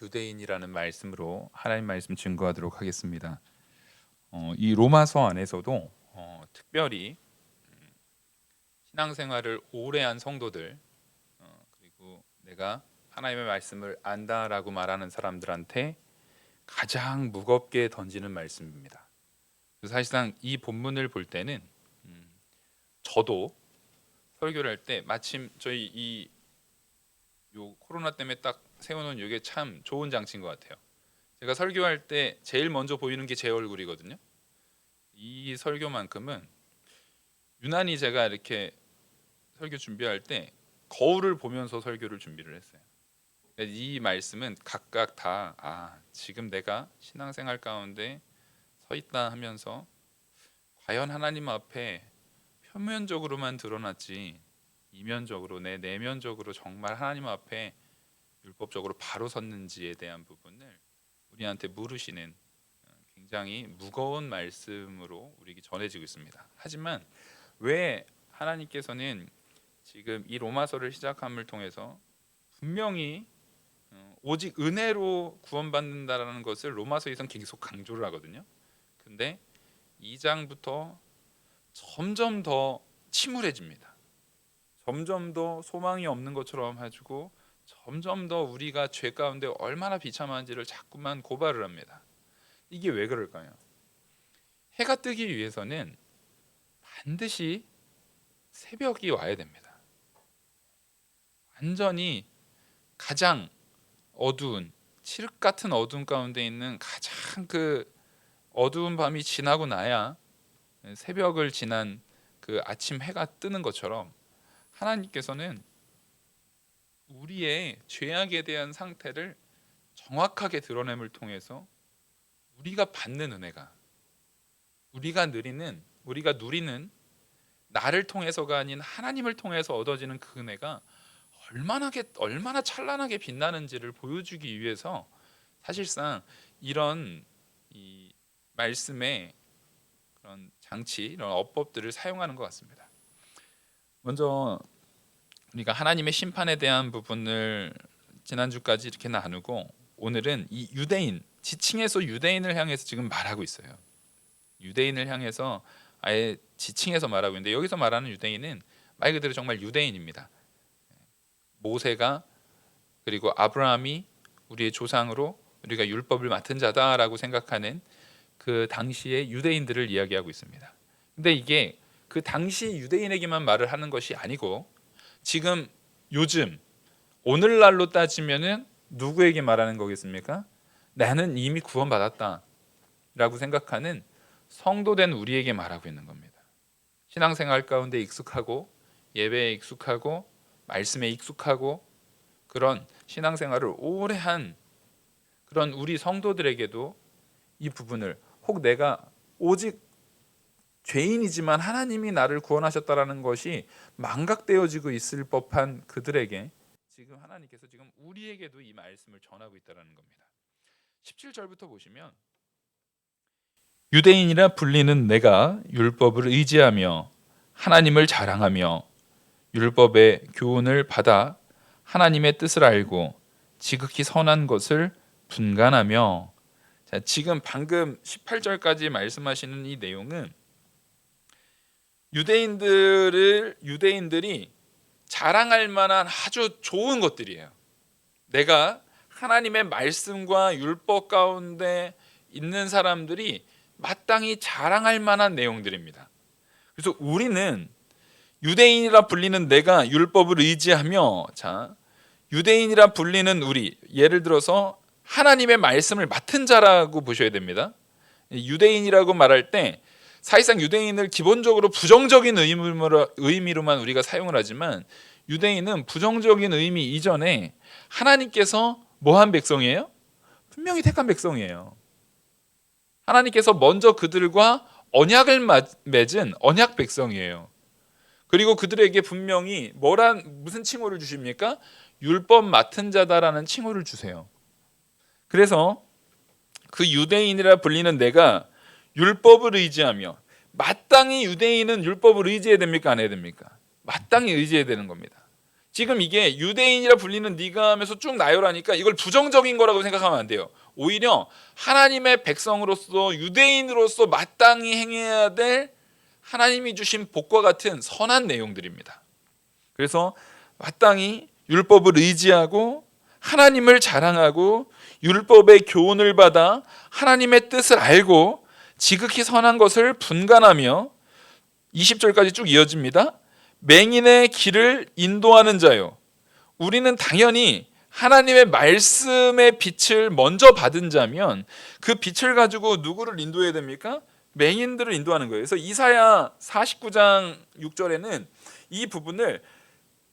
유대인이라는 말씀으로 하나님 말씀 증거하도록 하겠습니다. 이 로마서 안에서도 특별히 신앙생활을 오래 한 성도들, 그리고 내가 하나님의 말씀을 안다라고 말하는 사람들한테 가장 무겁게 던지는 말씀입니다. 그래서 사실상 이 본문을 볼 때는 저도 설교를 할 때 마침 저희 요 코로나 때문에 딱 세워놓은 이게 참 좋은 장치인 것 같아요. 제가 설교할 때 제일 먼저 보이는 게 제 얼굴이거든요. 이 설교만큼은 유난히 제가 이렇게 설교 준비할 때 거울을 보면서 설교를 준비를 했어요. 이 말씀은 각각 다 지금 내가 신앙생활 가운데 서 있다 하면서 과연 하나님 앞에 표면적으로만 드러났지 이면적으로 내 내면적으로 정말 하나님 앞에 율법적으로 바로 섰는지에 대한 부분을 우리한테 물으시는 굉장히 무거운 말씀으로 우리에게 전해지고 있습니다. 하지만 왜 하나님께서는 지금 이 로마서를 시작함을 통해서 분명히 오직 은혜로 구원받는다라는 것을 로마서에선 계속 강조를 하거든요. 근데 2장부터 점점 더 침울해집니다. 점점 더 소망이 없는 것처럼 해주고 점점 더 우리가 죄 가운데 얼마나 비참한지를 자꾸만 고발을 합니다. 이게 왜 그럴까요? 해가 뜨기 위해서는 반드시 새벽이 와야 됩니다. 완전히 가장 어두운 칠흑 같은 어둠 가운데 있는 가장 그 어두운 밤이 지나고 나야 새벽을 지난 그 아침 해가 뜨는 것처럼 하나님께서는 우리의 죄악에 대한 상태를 정확하게 드러냄을 통해서 우리가 받는 은혜가 우리가 누리는 나를 통해서가 아닌 하나님을 통해서 얻어지는 그 은혜가 얼마나 찬란하게 빛나는지를 보여주기 위해서 사실상 이런 이 말씀의 그런 장치, 이런 어법들을 사용하는 것 같습니다. 먼저 우리가 하나님의 심판에 대한 부분을 지난주까지 이렇게 나누고 오늘은 이 유대인, 지칭해서 유대인을 향해서 지금 말하고 있어요. 유대인을 향해서 아예 지칭해서 말하고 있는데 여기서 말하는 유대인은 말 그대로 정말 유대인입니다. 모세가 그리고 아브라함이 우리의 조상으로 우리가 율법을 맡은 자다라고 생각하는 그 당시의 유대인들을 이야기하고 있습니다. 근데 이게 그 당시 유대인에게만 말을 하는 것이 아니고 지금 요즘 오늘날로 따지면은 누구에게 말하는 거겠습니까? 나는 이미 구원받았다 라고 생각하는 성도된 우리에게 말하고 있는 겁니다. 신앙생활 가운데 익숙하고 예배에 익숙하고 말씀에 익숙하고 그런 신앙생활을 오래 한 그런 우리 성도들에게도 이 부분을 혹 내가 오직 죄인이지만 하나님이 나를 구원하셨다라는 것이 망각되어지고 있을 법한 그들에게 지금 하나님께서 지금 우리에게도 이 말씀을 전하고 있다는 겁니다. 17절부터 보시면 유대인이라 불리는 내가 율법을 의지하며 하나님을 자랑하며 율법의 교훈을 받아 하나님의 뜻을 알고 지극히 선한 것을 분간하며 자, 지금 방금 18절까지 말씀하시는 이 내용은 유대인들이 자랑할 만한 아주 좋은 것들이에요. 내가 하나님의 말씀과 율법 가운데 있는 사람들이 마땅히 자랑할 만한 내용들입니다. 그래서 우리는 유대인이라 불리는 내가 율법을 의지하며 유대인이라 불리는 우리 예를 들어서 하나님의 말씀을 맡은 자라고 보셔야 됩니다. 유대인이라고 말할 때 사실상 유대인을 기본적으로 부정적인 의미로만 우리가 사용을 하지만 유대인은 부정적인 의미 이전에 하나님께서 뭐한 백성이에요? 분명히 택한 백성이에요. 하나님께서 먼저 그들과 언약을 맺은 언약 백성이에요. 그리고 그들에게 분명히 무슨 칭호를 주십니까? 율법 맡은 자다라는 칭호를 주세요. 그래서 그 유대인이라 불리는 내가 율법을 의지하며 마땅히 유대인은 율법을 의지해야 됩니까? 안 해야 됩니까? 마땅히 의지해야 되는 겁니다. 지금 이게 유대인이라 불리는 네가 하면서 쭉 나열하니까 이걸 부정적인 거라고 생각하면 안 돼요. 오히려 하나님의 백성으로서 유대인으로서 마땅히 행해야 될 하나님이 주신 복과 같은 선한 내용들입니다. 그래서 마땅히 율법을 의지하고 하나님을 자랑하고 율법의 교훈을 받아 하나님의 뜻을 알고 지극히 선한 것을 분간하며 20절까지 쭉 이어집니다. 맹인의 길을 인도하는 자요. 우리는 당연히 하나님의 말씀의 빛을 먼저 받은 자면 그 빛을 가지고 누구를 인도해야 됩니까? 맹인들을 인도하는 거예요. 그래서 이사야 49장 6절에는 이 부분을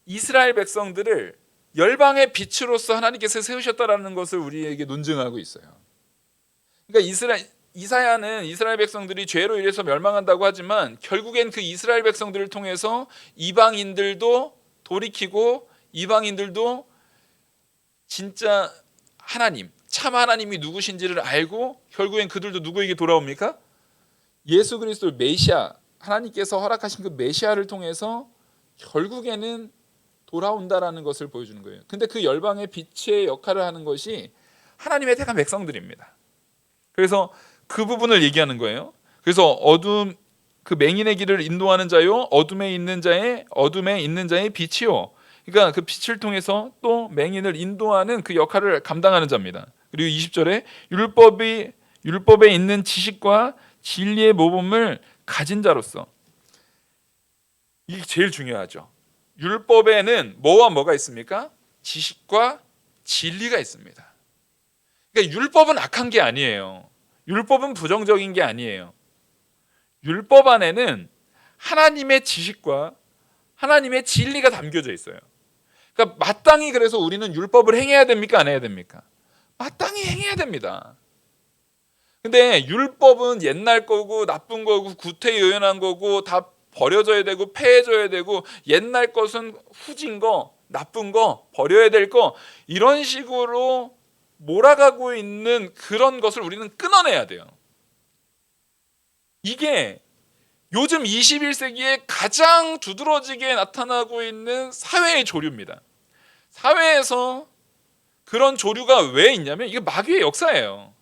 이스라엘 백성들을 열방의 빛으로서 하나님께서 세우셨다라는 것을 우리에게 논증하고 있어요. 그러니까 이사야는 이스라엘 백성들이 죄로 인해서 멸망한다고 하지만 결국엔 그 이스라엘 백성들을 통해서 이방인들도 돌이키고 이방인들도 진짜 하나님, 참 하나님이 누구신지를 알고 결국엔 그들도 누구에게 돌아옵니까? 예수 그리스도 메시아, 하나님께서 허락하신 그 메시아를 통해서 결국에는 돌아온다라는 것을 보여주는 거예요. 근데 그 열방의 빛의 역할을 하는 것이 하나님의 택한 백성들입니다. 그래서 그 부분을 얘기하는 거예요. 그래서 그 맹인의 길을 인도하는 자요, 어둠에 있는 자의 빛이요. 그러니까 그 빛을 통해서 또 맹인을 인도하는 그 역할을 감당하는 자입니다. 그리고 20절에 율법에 있는 지식과 진리의 모범을 가진 자로서, 이게 제일 중요하죠. 율법에는 뭐와 뭐가 있습니까? 지식과 진리가 있습니다. 그러니까 율법은 악한 게 아니에요. 율법은 부정적인 게 아니에요. 율법 안에는 하나님의 지식과 하나님의 진리가 담겨져 있어요. 그러니까 마땅히, 그래서 우리는 율법을 행해야 됩니까? 안 해야 됩니까? 마땅히 행해야 됩니다. 근데 율법은 옛날 거고 나쁜 거고 구태의연한 거고 다 버려져야 되고 폐해져야 되고 옛날 것은 후진 거, 나쁜 거, 버려야 될 거, 이런 식으로 몰아가고 있는 그런 것을 우리는 끊어내야 돼요. 이게 요즘 21세기에 가장 두드러지게 나타나고 있는 사회의 조류입니다. 사회에서 그런 조류가 왜 있냐면 이게 마귀의 역사예요.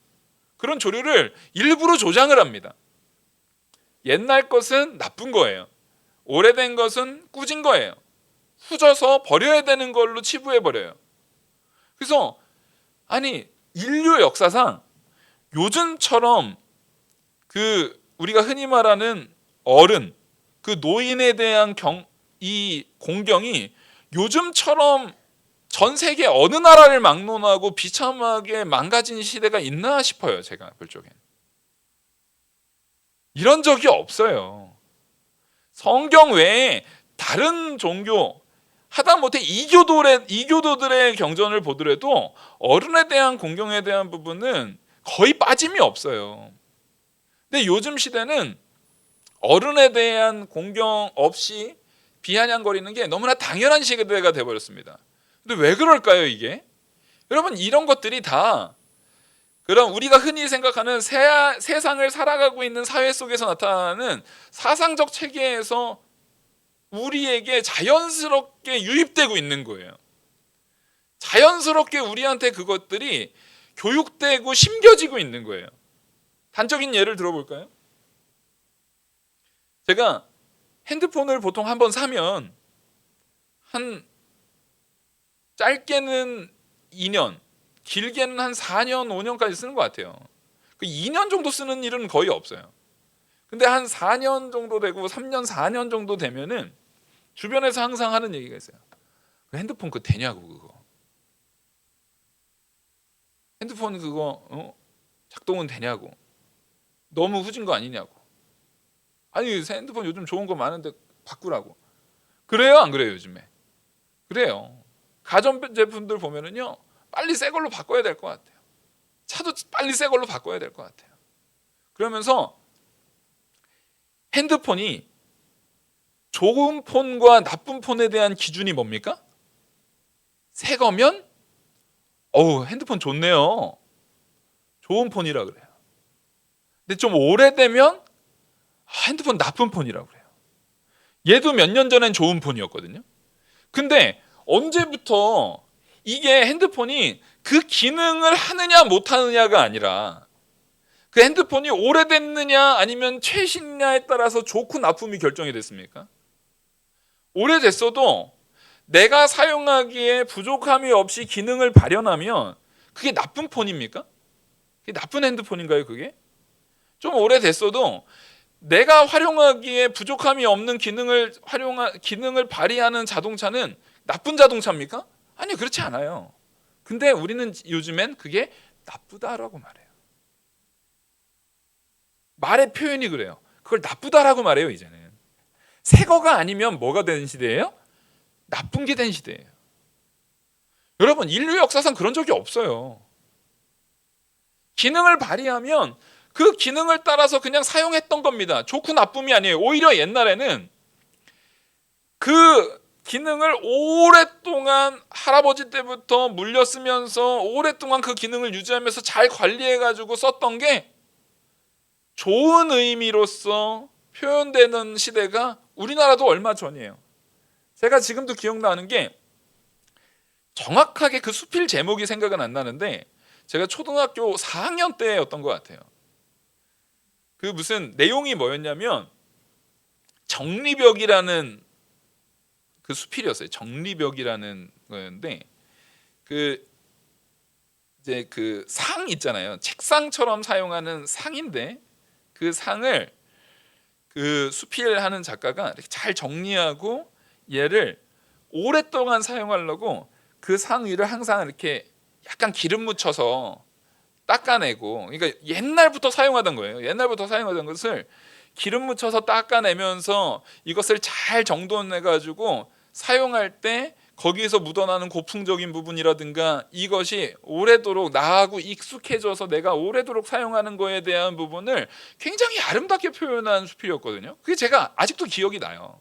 그런 조류를 일부러 조장을 합니다. 옛날 것은 나쁜 거예요. 오래된 것은 꾸진 거예요. 후져서 버려야 되는 걸로 치부해버려요. 그래서 아니, 인류 역사상 요즘처럼 그 우리가 흔히 말하는 어른, 그 노인에 대한 이 공경이 요즘처럼 전 세계 어느 나라를 막론하고 비참하게 망가진 시대가 있나 싶어요. 제가 볼 적엔 이런 적이 없어요. 성경 외에 다른 종교, 하다못해 이교도들의 경전을 보더라도 어른에 대한 공경에 대한 부분은 거의 빠짐이 없어요. 근데 요즘 시대는 어른에 대한 공경 없이 비아냥거리는 게 너무나 당연한 시대가 되어버렸습니다. 근데 왜 그럴까요, 이게? 여러분, 이런 것들이 다 그럼 우리가 흔히 생각하는 세상을 살아가고 있는 사회 속에서 나타나는 사상적 체계에서 우리에게 자연스럽게 유입되고 있는 거예요. 자연스럽게 우리한테 그것들이 교육되고 심겨지고 있는 거예요. 단적인 예를 들어볼까요? 제가 핸드폰을 보통 한번 사면 한 짧게는 2년, 길게는 한 4년, 5년까지 쓰는 것 같아요. 2년 정도 쓰는 일은 거의 없어요. 근데 한 4년 정도 되고 3년, 4년 정도 되면은 주변에서 항상 하는 얘기가 있어요. 핸드폰 그거 되냐고, 그거. 핸드폰 그거 작동은 되냐고. 너무 후진 거 아니냐고. 아니, 핸드폰 요즘 좋은 거 많은데 바꾸라고. 그래요, 안 그래요, 요즘에? 그래요. 가전제품들 보면은요, 빨리 새 걸로 바꿔야 될 것 같아요. 차도 빨리 새 걸로 바꿔야 될 것 같아요. 그러면서 핸드폰이 좋은 폰과 나쁜 폰에 대한 기준이 뭡니까? 새 거면 핸드폰 좋네요. 좋은 폰이라 그래요. 근데 좀 오래되면 핸드폰 나쁜 폰이라고 그래요. 얘도 몇 년 전엔 좋은 폰이었거든요. 근데 언제부터 이게 핸드폰이 그 기능을 하느냐 못하느냐가 아니라 그 핸드폰이 오래됐느냐 아니면 최신냐에 따라서 좋고 나쁨이 결정이 됐습니까? 오래됐어도 내가 사용하기에 부족함이 없이 기능을 발현하면 그게 나쁜 폰입니까? 그게 나쁜 핸드폰인가요, 그게? 좀 오래됐어도 내가 활용하기에 부족함이 없는 기능을 발휘하는 자동차는 나쁜 자동차입니까? 아니, 그렇지 않아요. 근데 우리는 요즘엔 그게 나쁘다라고 말해요. 말의 표현이 그래요. 그걸 나쁘다라고 말해요, 이제는. 새 거가 아니면 뭐가 된 시대예요? 나쁜 게 된 시대예요. 여러분, 인류 역사상 그런 적이 없어요. 기능을 발휘하면 그 기능을 따라서 그냥 사용했던 겁니다. 좋고 나쁨이 아니에요. 오히려 옛날에는 그 기능을 오랫동안 할아버지 때부터 물려 쓰면서 오랫동안 그 기능을 유지하면서 잘 관리해가지고 썼던 게 좋은 의미로서 표현되는 시대가 우리나라도 얼마 전이에요. 제가 지금도 기억나는 게 정확하게 그 수필 제목이 생각은 안 나는데 제가 초등학교 4학년 때였던 것 같아요. 그 무슨 내용이 뭐였냐면 정리벽이라는 그 수필이었어요. 정리벽이라는 거였는데 그 이제 그 상 있잖아요. 책상처럼 사용하는 상인데 그 상을 그 수필하는 작가가 이렇게 잘 정리하고 얘를 오랫동안 사용하려고 그 상 위를 항상 이렇게 약간 기름 묻혀서 닦아내고, 그러니까 옛날부터 사용하던 거예요. 옛날부터 사용하던 것을 기름 묻혀서 닦아내면서 이것을 잘 정돈해가지고 사용할 때 거기에서 묻어나는 고풍적인 부분이라든가 이것이 오래도록 나하고 익숙해져서 내가 오래도록 사용하는 거에 대한 부분을 굉장히 아름답게 표현한 수필이었거든요. 그게 제가 아직도 기억이 나요.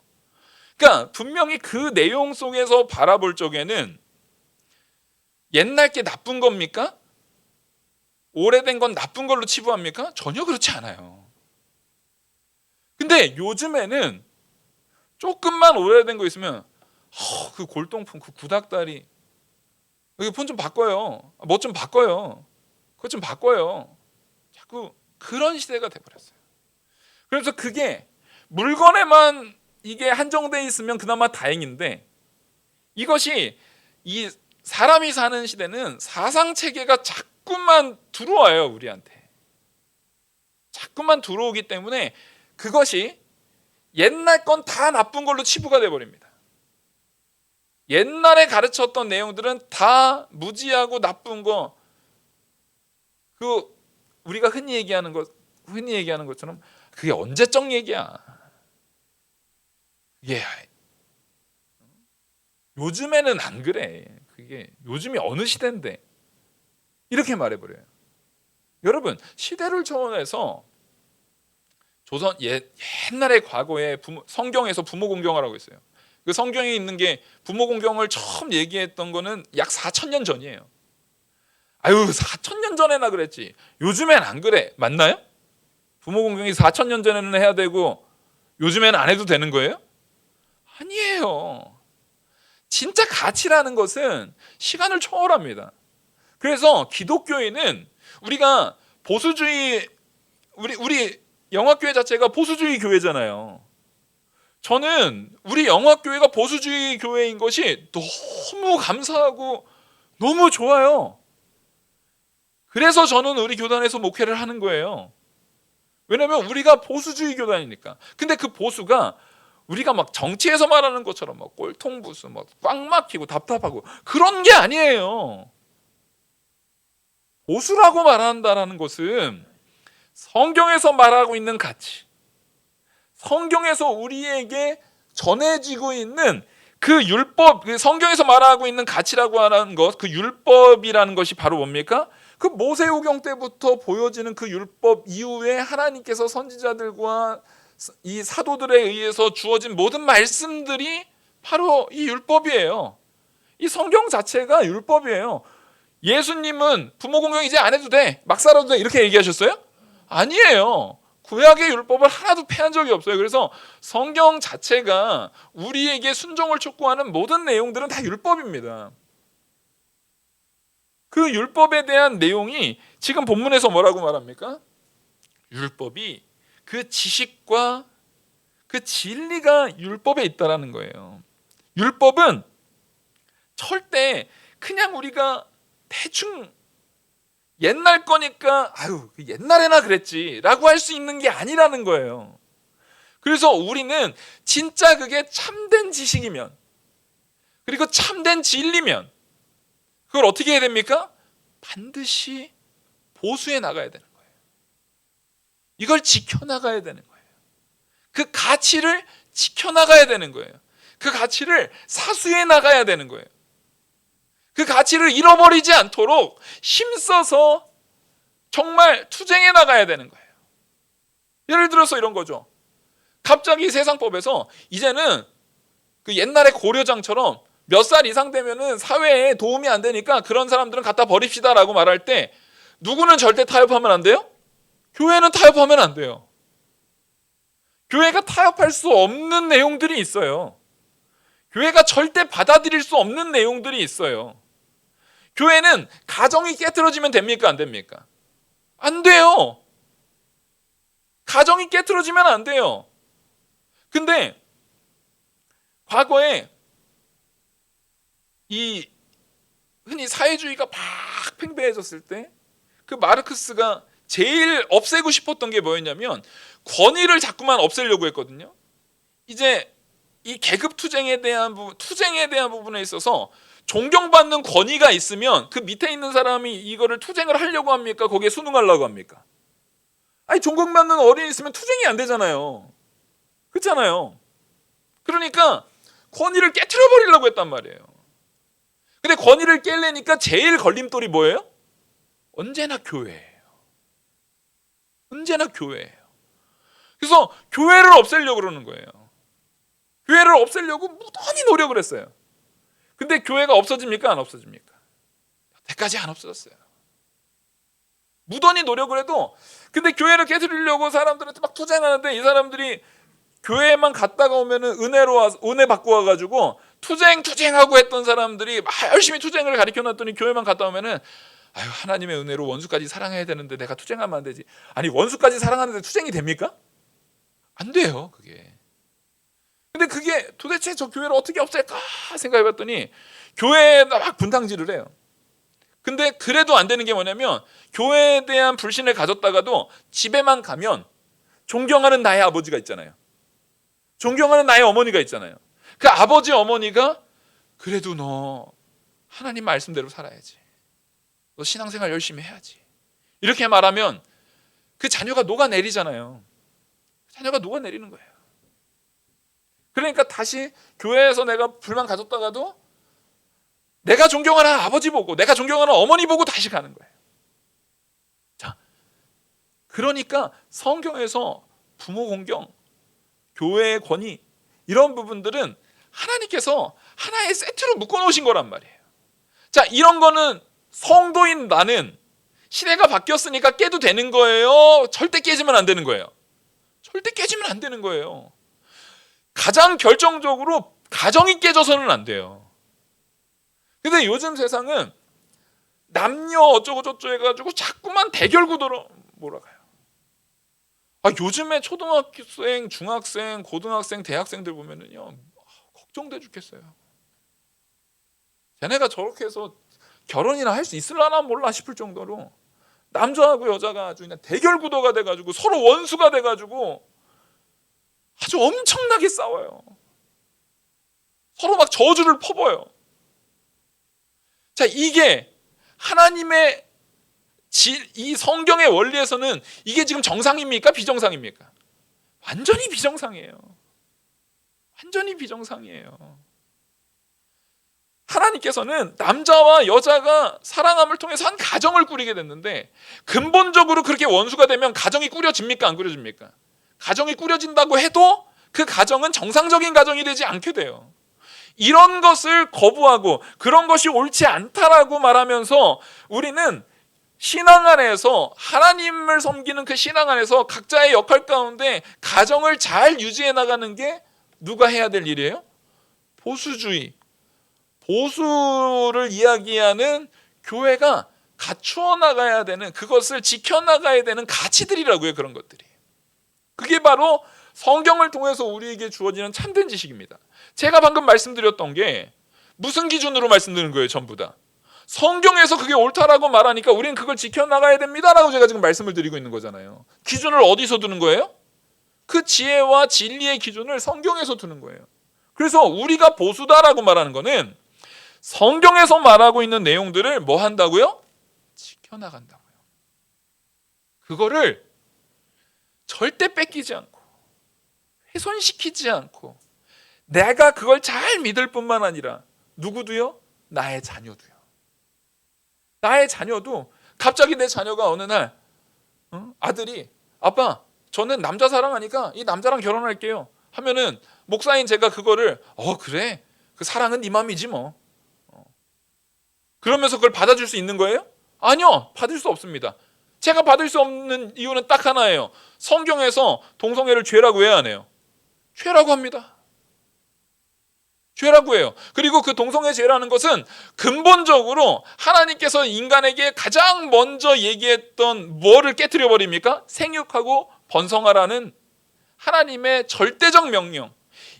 그러니까 분명히 그 내용 속에서 바라볼 적에는 옛날 게 나쁜 겁니까? 오래된 건 나쁜 걸로 치부합니까? 전혀 그렇지 않아요. 근데 요즘에는 조금만 오래된 거 있으면 그 골동품, 그 구닥다리, 여기 폰 좀 바꿔요. 뭐 좀 바꿔요. 그거 좀 바꿔요. 자꾸 그런 시대가 돼버렸어요. 그래서 그게 물건에만 이게 한정돼 있으면 그나마 다행인데, 이것이 이 사람이 사는 시대는 사상 체계가 자꾸만 들어와요. 우리한테 자꾸만 들어오기 때문에 그것이 옛날 건 다 나쁜 걸로 치부가 돼버립니다. 옛날에 가르쳤던 내용들은 다 무지하고 나쁜 거, 그 우리가 흔히 얘기하는 것처럼 그게 언제적 얘기야. 예, 요즘에는 안 그래. 그게 요즘이 어느 시대인데 이렇게 말해버려요. 여러분, 시대를 초월해서 조선 옛날의 과거에 성경에서 부모 공경하라고 했어요. 그 성경에 있는 게 부모 공경을 처음 얘기했던 거는 약 4,000년 전이에요. 아유, 4,000년 전에나 그랬지. 요즘엔 안 그래. 맞나요? 부모 공경이 4,000년 전에는 해야 되고 요즘에는 안 해도 되는 거예요? 아니에요. 진짜 가치라는 것은 시간을 초월합니다. 그래서 기독교인은 우리가 보수주의, 우리 영화교회 자체가 보수주의 교회잖아요. 저는 우리 영화교회가 보수주의 교회인 것이 너무 감사하고 너무 좋아요. 그래서 저는 우리 교단에서 목회를 하는 거예요. 왜냐하면 우리가 보수주의 교단이니까. 근데 그 보수가 우리가 막 정치에서 말하는 것처럼 막 꼴통부수, 막 꽉 막히고 답답하고 그런 게 아니에요. 보수라고 말한다는 것은 성경에서 말하고 있는 가치, 성경에서 우리에게 전해지고 있는 그 율법, 그 성경에서 말하고 있는 가치라고 하는 것, 그 율법이라는 것이 바로 뭡니까? 그 모세오경 때부터 보여지는 그 율법 이후에 하나님께서 선지자들과 이 사도들에 의해서 주어진 모든 말씀들이 바로 이 율법이에요. 이 성경 자체가 율법이에요. 예수님은 부모 공경 이제 안 해도 돼, 막 살아도 돼, 이렇게 얘기하셨어요? 아니에요. 구약의 율법을 하나도 폐한 적이 없어요. 그래서 성경 자체가 우리에게 순종을 촉구하는 모든 내용들은 다 율법입니다. 그 율법에 대한 내용이 지금 본문에서 뭐라고 말합니까? 율법이 그 지식과 그 진리가 율법에 있다라는 거예요. 율법은 절대 그냥 우리가 대충 옛날 거니까 아유 옛날에나 그랬지라고 할 수 있는 게 아니라는 거예요. 그래서 우리는 진짜 그게 참된 지식이면, 그리고 참된 진리면 그걸 어떻게 해야 됩니까? 반드시 보수해 나가야 되는 거예요. 이걸 지켜나가야 되는 거예요. 그 가치를 지켜나가야 되는 거예요. 그 가치를 사수해 나가야 되는 거예요. 그 가치를 잃어버리지 않도록 힘써서 정말 투쟁해 나가야 되는 거예요. 예를 들어서 이런 거죠. 갑자기 세상법에서 이제는 그 옛날의 고려장처럼 몇 살 이상 되면은 사회에 도움이 안 되니까 그런 사람들은 갖다 버립시다라고 말할 때 누구는 절대 타협하면 안 돼요? 교회는 타협하면 안 돼요. 교회가 타협할 수 없는 내용들이 있어요. 교회가 절대 받아들일 수 없는 내용들이 있어요. 교회는 가정이 깨트러지면 됩니까? 안 됩니까? 안 돼요. 가정이 깨트러지면 안 돼요. 근데 과거에 이 흔히 사회주의가 막 팽배해졌을 때 그 마르크스가 제일 없애고 싶었던 게 뭐였냐면 권위를 자꾸만 없애려고 했거든요. 이제 이 계급 투쟁에 대한 부분에 있어서 존경받는 권위가 있으면 그 밑에 있는 사람이 이거를 투쟁을 하려고 합니까? 거기에 순응하려고 합니까? 아니 존경받는 어린이 있으면 투쟁이 안 되잖아요. 그렇잖아요. 그러니까 권위를 깨트려 버리려고 했단 말이에요. 근데 권위를 깨려니까 제일 걸림돌이 뭐예요? 언제나 교회예요. 언제나 교회예요. 그래서 교회를 없애려고 그러는 거예요. 교회를 없애려고 무던히 노력을 했어요. 근데 교회가 없어집니까? 안 없어집니까? 여태까지 안 없어졌어요. 무던히 노력을 해도, 근데 교회를 깨뜨리려고 사람들한테 막 투쟁하는데 이 사람들이 교회만 갔다가 오면은 은혜 받고 와가지고 투쟁하고 했던 사람들이 막 열심히 투쟁을 가르쳐놨더니 교회만 갔다 오면은 아유 하나님의 은혜로 원수까지 사랑해야 되는데 내가 투쟁하면 안 되지. 아니 원수까지 사랑하는데 투쟁이 됩니까? 안 돼요 그게. 근데 그게 도대체 저 교회를 어떻게 없앨까 생각해봤더니 교회에다 막 분탕질을 해요. 근데 그래도 안 되는 게 뭐냐면 교회에 대한 불신을 가졌다가도 집에만 가면 존경하는 나의 아버지가 있잖아요. 존경하는 나의 어머니가 있잖아요. 그 아버지 어머니가 그래도 너 하나님 말씀대로 살아야지. 너 신앙생활 열심히 해야지. 이렇게 말하면 그 자녀가 녹아내리잖아요. 자녀가 녹아내리는 거예요. 그러니까 다시 교회에서 내가 불만 가졌다가도 내가 존경하는 아버지 보고 내가 존경하는 어머니 보고 다시 가는 거예요. 자, 그러니까 성경에서 부모 공경, 교회의 권위 이런 부분들은 하나님께서 하나의 세트로 묶어놓으신 거란 말이에요. 자, 이런 거는 성도인 나는 시대가 바뀌었으니까 깨도 되는 거예요? 절대 깨지면 안 되는 거예요? 절대 깨지면 안 되는 거예요. 가장 결정적으로 가정이 깨져서는 안 돼요. 근데 요즘 세상은 남녀 어쩌고 저쩌고 해가지고 자꾸만 대결 구도로 몰아가요. 요즘에 초등학생, 중학생, 고등학생, 대학생들 보면은요 걱정돼 죽겠어요. 쟤네가 저렇게 해서 결혼이나 할 수 있을라나 몰라 싶을 정도로 남자하고 여자가 아주 그냥 대결 구도가 돼가지고 서로 원수가 돼가지고 아주 엄청나게 싸워요. 서로 막 저주를 퍼부어요. 자, 이게 하나님의 이 성경의 원리에서는 이게 지금 정상입니까? 비정상입니까? 완전히 비정상이에요. 완전히 비정상이에요. 하나님께서는 남자와 여자가 사랑함을 통해서 한 가정을 꾸리게 됐는데 근본적으로 그렇게 원수가 되면 가정이 꾸려집니까? 안 꾸려집니까? 가정이 꾸려진다고 해도 그 가정은 정상적인 가정이 되지 않게 돼요. 이런 것을 거부하고 그런 것이 옳지 않다라고 말하면서 우리는 신앙 안에서 하나님을 섬기는 그 신앙 안에서 각자의 역할 가운데 가정을 잘 유지해 나가는 게 누가 해야 될 일이에요? 보수주의, 보수를 이야기하는 교회가 갖추어 나가야 되는, 그것을 지켜나가야 되는 가치들이라고요. 그런 것들이. 그게 바로 성경을 통해서 우리에게 주어지는 참된 지식입니다. 제가 방금 말씀드렸던 게 무슨 기준으로 말씀드리는 거예요? 전부 다 성경에서 그게 옳다라고 말하니까 우리는 그걸 지켜나가야 됩니다라고 제가 지금 말씀을 드리고 있는 거잖아요. 기준을 어디서 두는 거예요? 그 지혜와 진리의 기준을 성경에서 두는 거예요. 그래서 우리가 보수다라고 말하는 거는 성경에서 말하고 있는 내용들을 뭐 한다고요? 지켜나간다고요. 그거를 절대 뺏기지 않고 훼손시키지 않고 내가 그걸 잘 믿을 뿐만 아니라 누구도요? 나의 자녀도요. 나의 자녀도 갑자기 내 자녀가 어느 날 아들이 아빠 저는 남자 사랑하니까 이 남자랑 결혼할게요 하면은 목사인 제가 그거를 그래 그 사랑은 네 맘이지 뭐 그러면서 그걸 받아줄 수 있는 거예요? 아니요, 받을 수 없습니다. 제가 받을 수 없는 이유는 딱 하나예요. 성경에서 동성애를 죄라고 왜 안 해요? 죄라고 합니다. 죄라고 해요. 그리고 그 동성애 죄라는 것은 근본적으로 하나님께서 인간에게 가장 먼저 얘기했던 뭐를 깨트려 버립니까? 생육하고 번성하라는 하나님의 절대적 명령.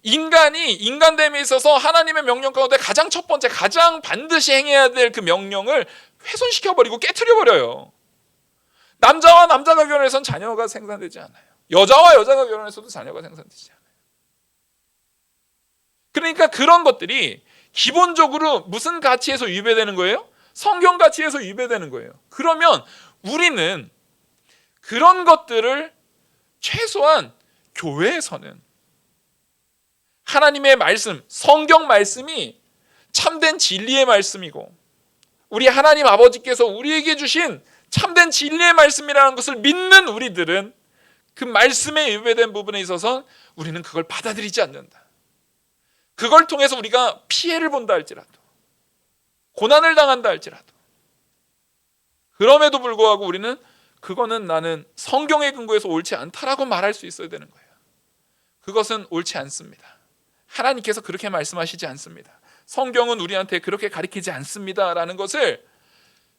인간이 인간됨에 있어서 하나님의 명령 가운데 가장 첫 번째, 가장 반드시 행해야 될 그 명령을 훼손시켜버리고 깨트려버려요. 남자와 남자가 결혼해서는 자녀가 생산되지 않아요. 여자와 여자가 결혼해서도 자녀가 생산되지 않아요. 그러니까 그런 것들이 기본적으로 무슨 가치에서 위배되는 거예요? 성경 가치에서 위배되는 거예요. 그러면 우리는 그런 것들을 최소한 교회에서는 하나님의 말씀, 성경 말씀이 참된 진리의 말씀이고 우리 하나님 아버지께서 우리에게 주신 참된 진리의 말씀이라는 것을 믿는 우리들은 그 말씀에 위배된 부분에 있어서 우리는 그걸 받아들이지 않는다. 그걸 통해서 우리가 피해를 본다 할지라도 고난을 당한다 할지라도 그럼에도 불구하고 우리는 그거는 나는 성경의 근거에서 옳지 않다라고 말할 수 있어야 되는 거예요. 그것은 옳지 않습니다. 하나님께서 그렇게 말씀하시지 않습니다. 성경은 우리한테 그렇게 가르치지 않습니다라는 것을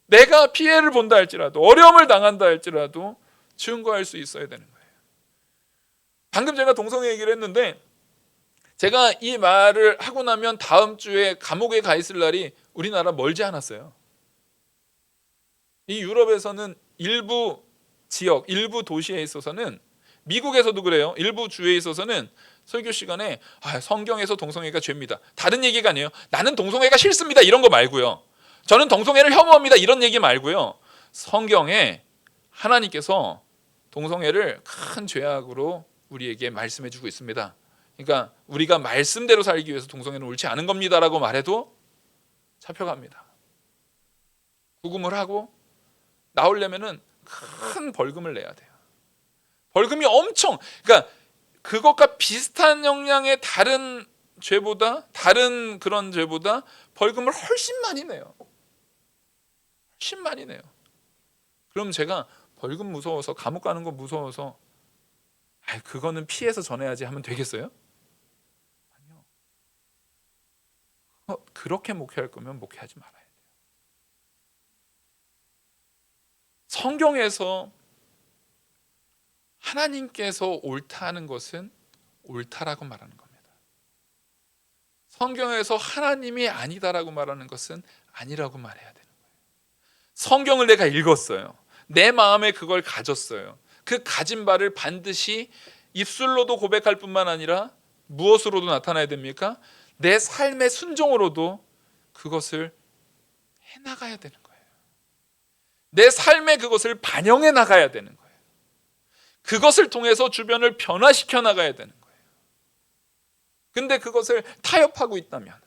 내가 피해를 본다 할지라도 어려움을 당한다 할지라도 증거할 수 있어야 되는 거예요. 방금 제가 동성애 얘기를 했는데 제가 이 말을 하고 나면 다음 주에 감옥에 가 있을 날이 우리나라 멀지 않았어요. 이 유럽에서는 일부 지역, 일부 도시에 있어서는 미국에서도 그래요. 일부 주에 있어서는 설교 시간에 성경에서 동성애가 죄입니다. 다른 얘기가 아니에요. 나는 동성애가 싫습니다. 이런 거 말고요. 저는 동성애를 혐오합니다. 이런 얘기 말고요. 성경에 하나님께서 동성애를 큰 죄악으로 우리에게 말씀해 주고 있습니다. 그러니까 우리가 말씀대로 살기 위해서 동성애는 옳지 않은 겁니다라고 말해도 잡혀갑니다. 구금을 하고 나오려면은 큰 벌금을 내야 돼요. 벌금이 엄청, 그러니까 그것과 비슷한 영향의 다른 죄보다, 다른 그런 죄보다 벌금을 훨씬 많이 내요. 훨씬 많이 내요. 그럼 제가 벌금 무서워서 감옥 가는 거 무서워서 그거는 피해서 전해야지 하면 되겠어요? 아니요. 그렇게 목회할 거면 목회하지 말아야 돼요. 성경에서 하나님께서 옳다는 것은 옳다라고 말하는 겁니다. 성경에서 하나님이 아니다라고 말하는 것은 아니라고 말해야 되는 거예요. 성경을 내가 읽었어요. 내 마음에 그걸 가졌어요. 그 가진 바를 반드시 입술로도 고백할 뿐만 아니라 무엇으로도 나타나야 됩니까? 내 삶의 순종으로도 그것을 해나가야 되는 거예요. 내 삶에 그것을 반영해 나가야 되는 거예요. 그것을 통해서 주변을 변화시켜 나가야 되는 거예요. 근데 그것을 타협하고 있다면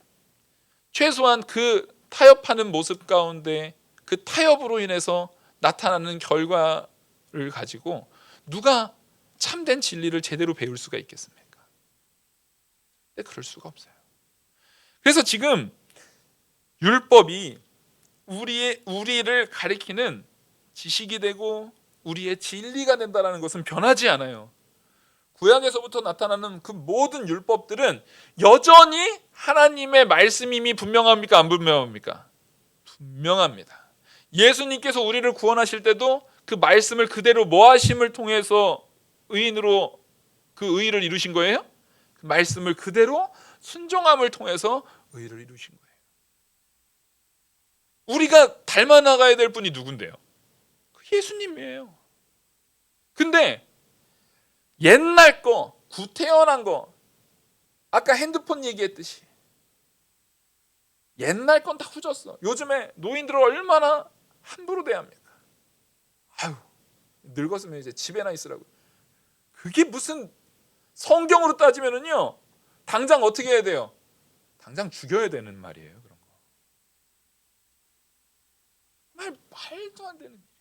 최소한 그 타협하는 모습 가운데 그 타협으로 인해서 나타나는 결과를 가지고 누가 참된 진리를 제대로 배울 수가 있겠습니까? 근데 그럴 수가 없어요. 그래서 지금 율법이 우리를 가리키는 지식이 되고 우리의 진리가 된다는 것은 변하지 않아요. 구약에서부터 나타나는 그 모든 율법들은 여전히 하나님의 말씀임이 분명합니까? 안 분명합니까? 분명합니다. 예수님께서 우리를 구원하실 때도 그 말씀을 그대로 뭐 하심을 통해서 의인으로 그 의를 이루신 거예요? 그 말씀을 그대로 순종함을 통해서 의를 이루신 거예요. 우리가 닮아 나가야 될 분이 누군데요? 예수님이에요. 근데 옛날 거, 구태연한 거, 아까 핸드폰 얘기했듯이 옛날 건 다 후졌어. 요즘에 노인들을 얼마나 함부로 대합니까? 아유, 늙었으면 이제 집에나 있으라고. 그게 무슨, 성경으로 따지면은요, 당장 어떻게 해야 돼요? 당장 죽여야 되는 말이에요. 그런 거. 말도 안 되는 일이에요.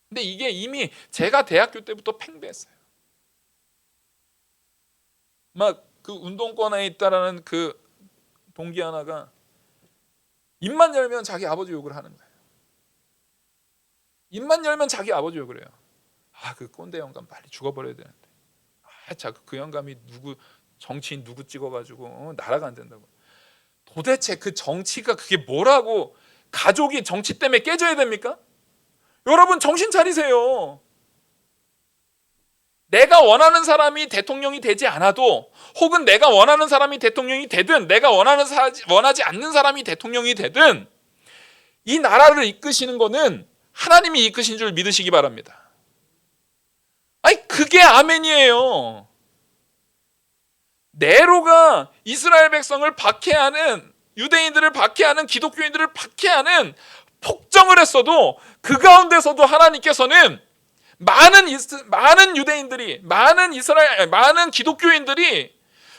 근데 이게 이미 제가 대학교 때부터 팽배했어요. 막 그 운동권에 있다라는 그 동기 하나가 입만 열면 자기 아버지 욕을 하는 거예요. 입만 열면 자기 아버지 욕을 해요. 아, 그 꼰대 영감 빨리 죽어버려야 되는데. 아, 자꾸 그 영감이 누구 정치인 누구 찍어가지고 나라가 안 된다고. 도대체 그 정치가 그게 뭐라고 가족이 정치 때문에 깨져야 됩니까? 여러분 정신 차리세요. 내가 원하는 사람이 대통령이 되지 않아도, 혹은 내가 원하는 사람이 대통령이 되든 내가 원하지 않는 사람이 대통령이 되든 이 나라를 이끄시는 거는 하나님이 이끄신 줄 믿으시기 바랍니다. 아니 그게 아멘이에요. 네로가 이스라엘 백성을 박해하는, 유대인들을 박해하는, 기독교인들을 박해하는 폭정을 했어도 그 가운데서도 하나님께서는 많은 유대인들이, 많은 기독교인들이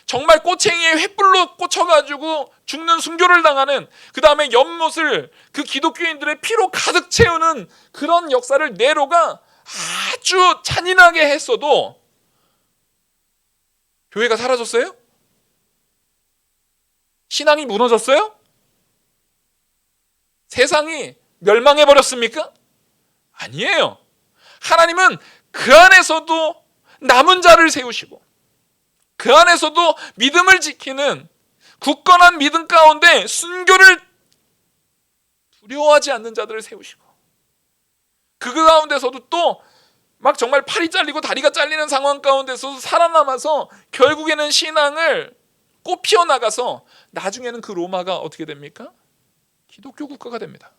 정말 꼬챙이에 횃불로 꽂혀가지고 죽는 순교를 당하는, 그 다음에 연못을 그 기독교인들의 피로 가득 채우는 그런 역사를 네로가 아주 잔인하게 했어도 교회가 사라졌어요? 신앙이 무너졌어요? 세상이 멸망해버렸습니까? 아니에요. 하나님은 그 안에서도 남은 자를 세우시고 그 안에서도 믿음을 지키는 굳건한 믿음 가운데 순교를 두려워하지 않는 자들을 세우시고, 그 가운데서도 또 막 정말 팔이 잘리고 다리가 잘리는 상황 가운데서도 살아남아서 결국에는 신앙을 꽃피워 나가서 나중에는 그 로마가 어떻게 됩니까? 기독교 국가가 됩니다.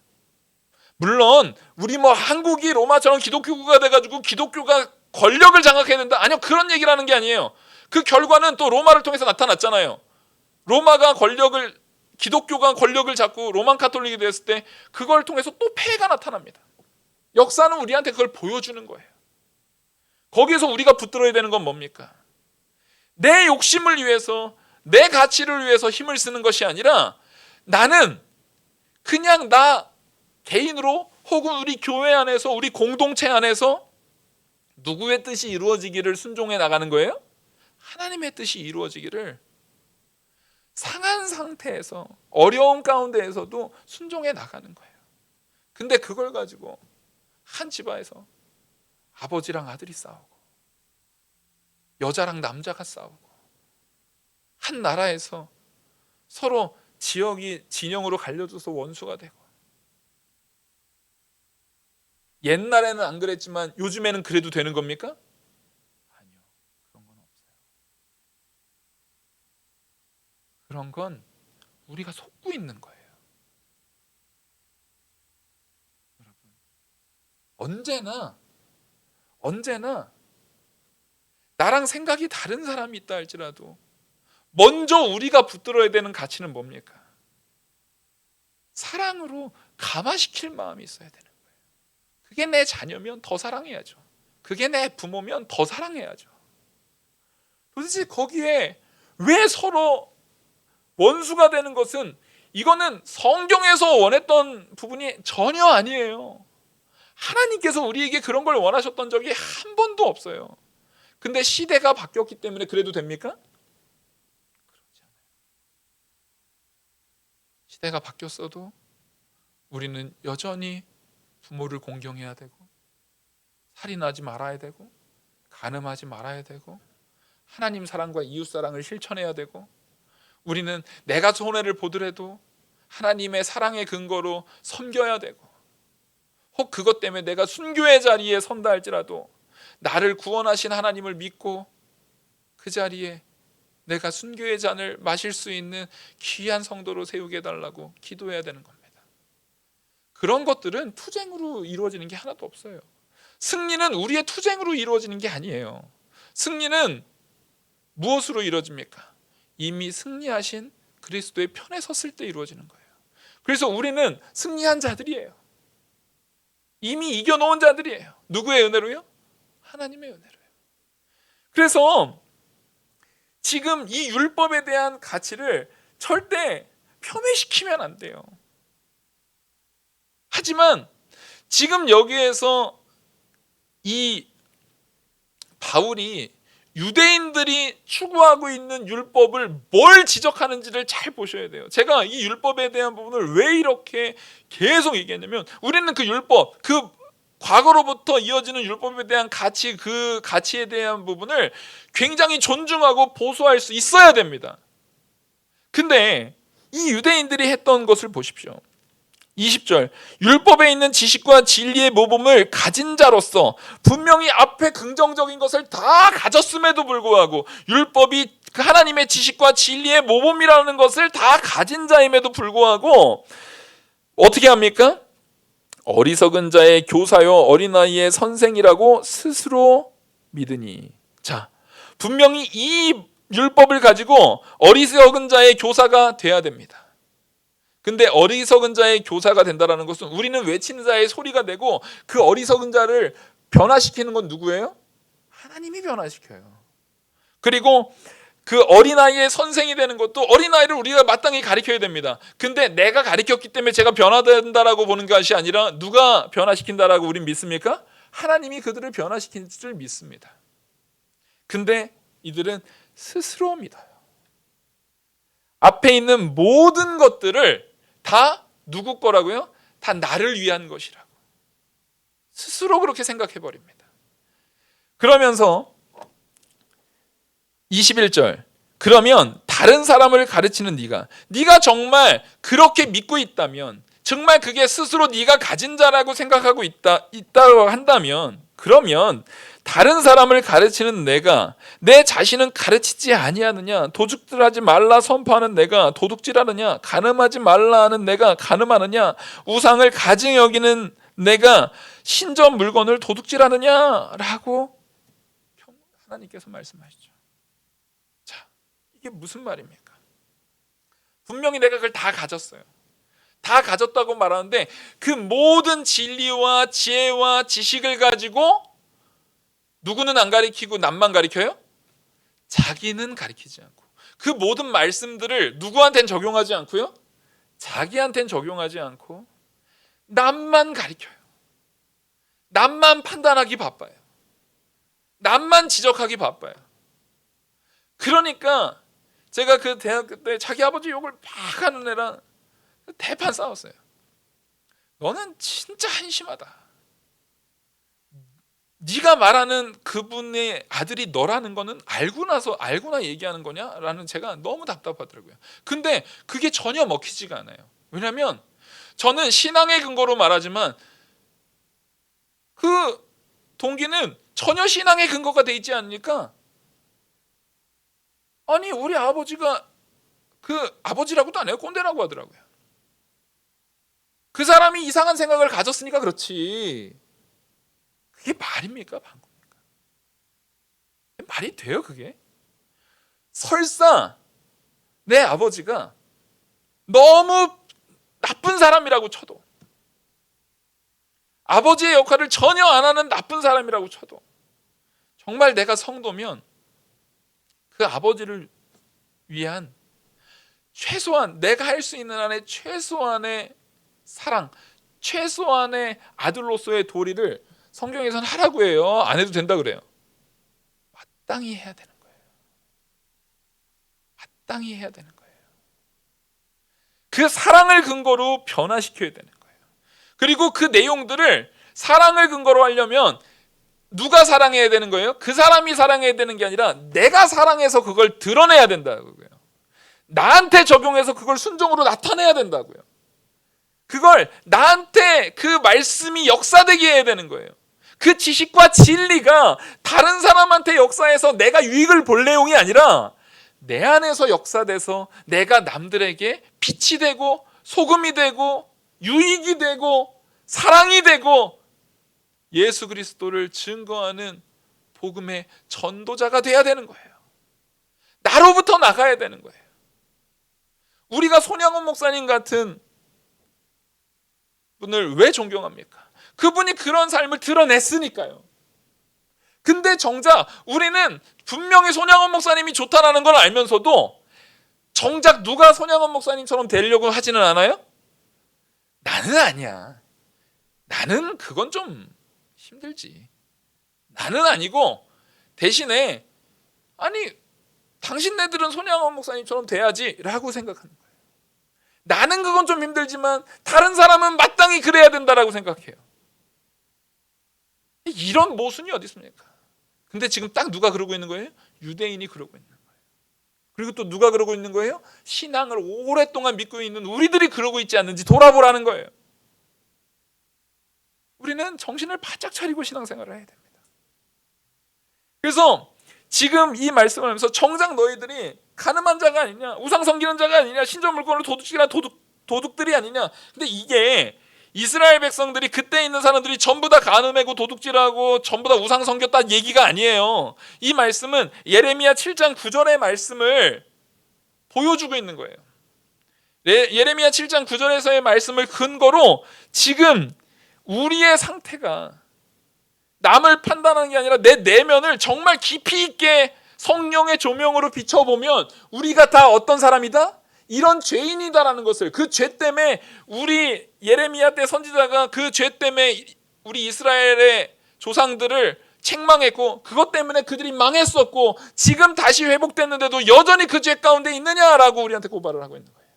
물론 우리 뭐 한국이 로마처럼 기독교 국가가 돼가지고 기독교가 권력을 장악해야 된다, 아니요, 그런 얘기를 하는 게 아니에요. 그 결과는 또 로마를 통해서 나타났잖아요. 기독교가 권력을 잡고 로만 카톨릭이 되었을 때 그걸 통해서 또 폐해가 나타납니다. 역사는 우리한테 그걸 보여주는 거예요. 거기에서 우리가 붙들어야 되는 건 뭡니까? 내 욕심을 위해서, 내 가치를 위해서 힘을 쓰는 것이 아니라, 나는 그냥 나 개인으로, 혹은 우리 교회 안에서, 우리 공동체 안에서 누구의 뜻이 이루어지기를 순종해 나가는 거예요? 하나님의 뜻이 이루어지기를 상한 상태에서, 어려운 가운데에서도 순종해 나가는 거예요. 근데 그걸 가지고 한 집안에서 아버지랑 아들이 싸우고, 여자랑 남자가 싸우고, 한 나라에서 서로 지역이 진영으로 갈려져서 원수가 되고, 옛날에는 안 그랬지만 요즘에는 그래도 되는 겁니까? 아니요, 그런 건 없어요. 그런 건 우리가 속고 있는 거예요. 여러분, 언제나 나랑 생각이 다른 사람이 있다 할지라도 먼저 우리가 붙들어야 되는 가치는 뭡니까? 사랑으로 감화시킬 마음이 있어야 되는 거예요. 그게 내 자녀면 더 사랑해야죠. 그게 내 부모면 더 사랑해야죠. 도대체 거기에 왜 서로 원수가 되는 것은, 이거는 성경에서 원했던 부분이 전혀 아니에요. 하나님께서 우리에게 그런 걸 원하셨던 적이 한 번도 없어요. 근데 시대가 바뀌었기 때문에 그래도 됩니까? 그렇지 않아요. 시대가 바뀌었어도 우리는 여전히 부모를 공경해야 되고, 살인하지 말아야 되고, 간음하지 말아야 되고, 하나님 사랑과 이웃 사랑을 실천해야 되고, 우리는 내가 손해를 보더라도 하나님의 사랑의 근거로 섬겨야 되고, 혹 그것 때문에 내가 순교의 자리에 선다 할지라도 나를 구원하신 하나님을 믿고 그 자리에 내가 순교의 잔을 마실 수 있는 귀한 성도로 세우게 해달라고 기도해야 되는 겁니다. 그런 것들은 투쟁으로 이루어지는 게 하나도 없어요. 승리는 우리의 투쟁으로 이루어지는 게 아니에요. 승리는 무엇으로 이루어집니까? 이미 승리하신 그리스도의 편에 섰을 때 이루어지는 거예요. 그래서 우리는 승리한 자들이에요. 이미 이겨놓은 자들이에요. 누구의 은혜로요? 하나님의 은혜로요. 그래서 지금 이 율법에 대한 가치를 절대 폄훼시키면 안 돼요. 하지만 지금 여기에서 이 바울이 유대인들이 추구하고 있는 율법을 뭘 지적하는지를 잘 보셔야 돼요. 제가 이 율법에 대한 부분을 왜 이렇게 계속 얘기했냐면, 우리는 그 율법, 그 과거로부터 이어지는 율법에 대한 가치, 그 가치에 대한 부분을 굉장히 존중하고 보수할 수 있어야 됩니다. 근데 이 유대인들이 했던 것을 보십시오. 20절, 율법에 있는 지식과 진리의 모범을 가진 자로서 분명히 앞에 긍정적인 것을 다 가졌음에도 불구하고, 율법이 하나님의 지식과 진리의 모범이라는 것을 다 가진 자임에도 불구하고 어떻게 합니까? 어리석은 자의 교사요 어린아이의 선생이라고 스스로 믿으니. 자, 분명히 이 율법을 가지고 어리석은 자의 교사가 돼야 됩니다. 근데 어리석은 자의 교사가 된다는 것은 우리는 외치는 자의 소리가 되고, 그 어리석은 자를 변화시키는 건 누구예요? 하나님이 변화시켜요. 그리고 그 어린아이의 선생이 되는 것도 어린아이를 우리가 마땅히 가르쳐야 됩니다. 근데 내가 가르쳤기 때문에 제가 변화된다라고 보는 것이 아니라, 누가 변화시킨다라고 우린 믿습니까? 하나님이 그들을 변화시킬 줄 믿습니다. 근데 이들은 스스로 믿어요. 앞에 있는 모든 것들을 다 누구 거라고요? 다 나를 위한 것이라고 스스로 그렇게 생각해 버립니다. 그러면서 21절, 그러면 다른 사람을 가르치는 네가 정말 그렇게 믿고 있다면, 정말 그게 스스로 네가 가진 자라고 생각하고 있다고 한다면, 그러면 다른 사람을 가르치는 내가 내 자신은 가르치지 아니하느냐? 도둑질하지 말라 선포하는 내가 도둑질하느냐? 간음하지 말라 하는 내가 간음하느냐? 우상을 가증히 여기는 내가 신전 물건을 도둑질하느냐? 라고 하나님께서 말씀하시죠. 자, 이게 무슨 말입니까? 분명히 내가 그걸 다 가졌어요. 다 가졌다고 말하는데, 그 모든 진리와 지혜와 지식을 가지고 누구는 안 가리키고 남만 가리켜요? 자기는 가리키지 않고, 그 모든 말씀들을 누구한테는 적용하지 않고요, 자기한테는 적용하지 않고 남만 가리켜요. 남만 판단하기 바빠요. 남만 지적하기 바빠요. 그러니까 제가 그 대학교 때 자기 아버지 욕을 막 하는 애랑 대판 싸웠어요. 너는 진짜 한심하다. 네가 말하는 그분의 아들이 너라는 거는 알고나 얘기하는 거냐라는, 제가 너무 답답하더라고요. 근데 그게 전혀 먹히지가 않아요. 왜냐하면 저는 신앙의 근거로 말하지만 그 동기는 전혀 신앙의 근거가 돼 있지 않으니까, 아니 우리 아버지가, 그 아버지라고도 안 해요. 꼰대라고 하더라고요. 그 사람이 이상한 생각을 가졌으니까 그렇지, 그게 말입니까? 방구입니까? 말이 돼요 그게? 설사 내 아버지가 너무 나쁜 사람이라고 쳐도, 아버지의 역할을 전혀 안 하는 나쁜 사람이라고 쳐도, 정말 내가 성도면 그 아버지를 위한 최소한 내가 할 수 있는 한의 최소한의 사랑, 최소한의 아들로서의 도리를 성경에서는 하라고 해요. 안 해도 된다 그래요. 마땅히 해야 되는 거예요. 마땅히 해야 되는 거예요. 그 사랑을 근거로 변화시켜야 되는 거예요. 그리고 그 내용들을 사랑을 근거로 하려면 누가 사랑해야 되는 거예요? 그 사람이 사랑해야 되는 게 아니라 내가 사랑해서 그걸 드러내야 된다고요. 나한테 적용해서 그걸 순종으로 나타내야 된다고요. 그걸 나한테 그 말씀이 역사되게 해야 되는 거예요. 그 지식과 진리가 다른 사람한테 역사해서 내가 유익을 볼 내용이 아니라 내 안에서 역사돼서 내가 남들에게 빛이 되고 소금이 되고 유익이 되고 사랑이 되고 예수 그리스도를 증거하는 복음의 전도자가 돼야 되는 거예요. 나로부터 나가야 되는 거예요. 우리가 손양원 목사님 같은 분을 왜 존경합니까? 그분이 그런 삶을 드러냈으니까요. 근데 정작 우리는 분명히 손양원 목사님이 좋다라는 걸 알면서도 정작 누가 손양원 목사님처럼 되려고 하지는 않아요? 나는 아니야. 나는 그건 좀 힘들지. 나는 아니고 대신에 아니 당신네들은 손양원 목사님처럼 돼야지 라고 생각하는 거예요. 나는 그건 좀 힘들지만 다른 사람은 마땅히 그래야 된다라고 생각해요. 이런 모순이 어디 있습니까? 근데 지금 딱 누가 그러고 있는 거예요? 유대인이 그러고 있는 거예요. 그리고 또 누가 그러고 있는 거예요? 신앙을 오랫동안 믿고 있는 우리들이 그러고 있지 않는지 돌아보라는 거예요. 우리는 정신을 바짝 차리고 신앙생활을 해야 됩니다. 그래서 지금 이 말씀을 하면서 정작 너희들이 가늠한 자가 아니냐, 우상 섬기는 자가 아니냐, 신전 물건을 도둑질한 도둑들이 아니냐. 근데 이게 이스라엘 백성들이 그때 있는 사람들이 전부 다 가늠하고 도둑질하고 전부 다 우상 섬겼다는 얘기가 아니에요. 이 말씀은 예레미야 7장 9절의 말씀을 보여주고 있는 거예요. 예레미야 7장 9절에서의 말씀을 근거로 지금 우리의 상태가 남을 판단하는 게 아니라 내 내면을 정말 깊이 있게 성령의 조명으로 비춰보면 우리가 다 어떤 사람이다? 이런 죄인이다라는 것을, 그 죄 때문에 우리 예레미야 때 선지자가 그 죄 때문에 우리 이스라엘의 조상들을 책망했고 그것 때문에 그들이 망했었고 지금 다시 회복됐는데도 여전히 그 죄 가운데 있느냐라고 우리한테 고발을 하고 있는 거예요.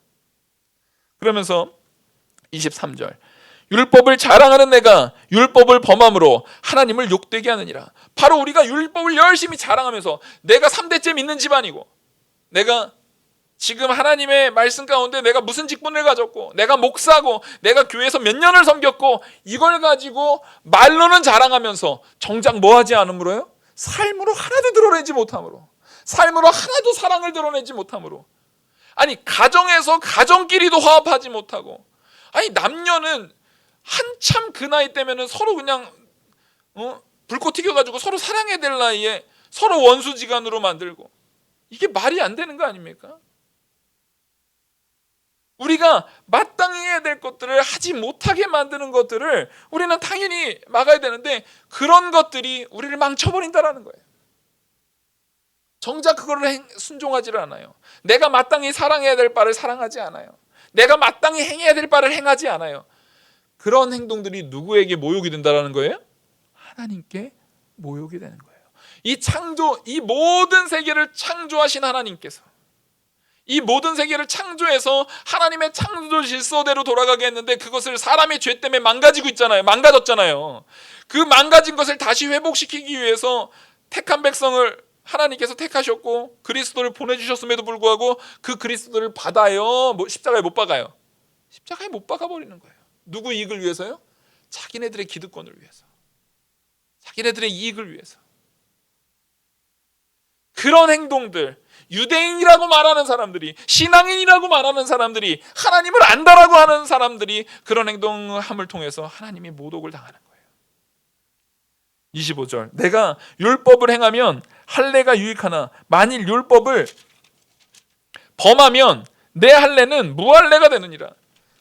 그러면서 23절 율법을 자랑하는 내가 율법을 범함으로 하나님을 욕되게 하느니라. 바로 우리가 율법을 열심히 자랑하면서 내가 3대째 믿는 집안이고 내가 지금 하나님의 말씀 가운데 내가 무슨 직분을 가졌고 내가 목사고 내가 교회에서 몇 년을 섬겼고 이걸 가지고 말로는 자랑하면서 정작 뭐하지 않음으로요? 삶으로 하나도 드러내지 못함으로, 삶으로 하나도 사랑을 드러내지 못함으로, 아니 가정에서 가정끼리도 화합하지 못하고, 아니 남녀는 한참 그 나이 때면은 서로 그냥 불꽃 튀겨가지고 서로 사랑해야 될 나이에 서로 원수지간으로 만들고, 이게 말이 안 되는 거 아닙니까? 우리가 마땅히 해야 될 것들을 하지 못하게 만드는 것들을 우리는 당연히 막아야 되는데 그런 것들이 우리를 망쳐버린다라는 거예요. 정작 그거를 순종하지를 않아요. 내가 마땅히 사랑해야 될 바를 사랑하지 않아요. 내가 마땅히 행해야 될 바를 행하지 않아요. 그런 행동들이 누구에게 모욕이 된다라는 거예요? 하나님께 모욕이 되는 거예요. 이 모든 세계를 창조하신 하나님께서 이 모든 세계를 창조해서 하나님의 창조 질서대로 돌아가게 했는데 그것을 사람의 죄 때문에 망가지고 있잖아요. 망가졌잖아요. 그 망가진 것을 다시 회복시키기 위해서 택한 백성을 하나님께서 택하셨고 그리스도를 보내주셨음에도 불구하고 그 그리스도를 받아요. 십자가에 못 박아요. 십자가에 못 박아버리는 거예요. 누구 이익을 위해서요? 자기네들의 기득권을 위해서, 자기네들의 이익을 위해서. 그런 행동들, 유대인이라고 말하는 사람들이, 신앙인이라고 말하는 사람들이, 하나님을 안다라고 하는 사람들이 그런 행동함을 통해서 하나님이 모독을 당하는 거예요. 25절 내가 율법을 행하면 할례가 유익하나 만일 율법을 범하면 내 할례는 무할례가 되느니라.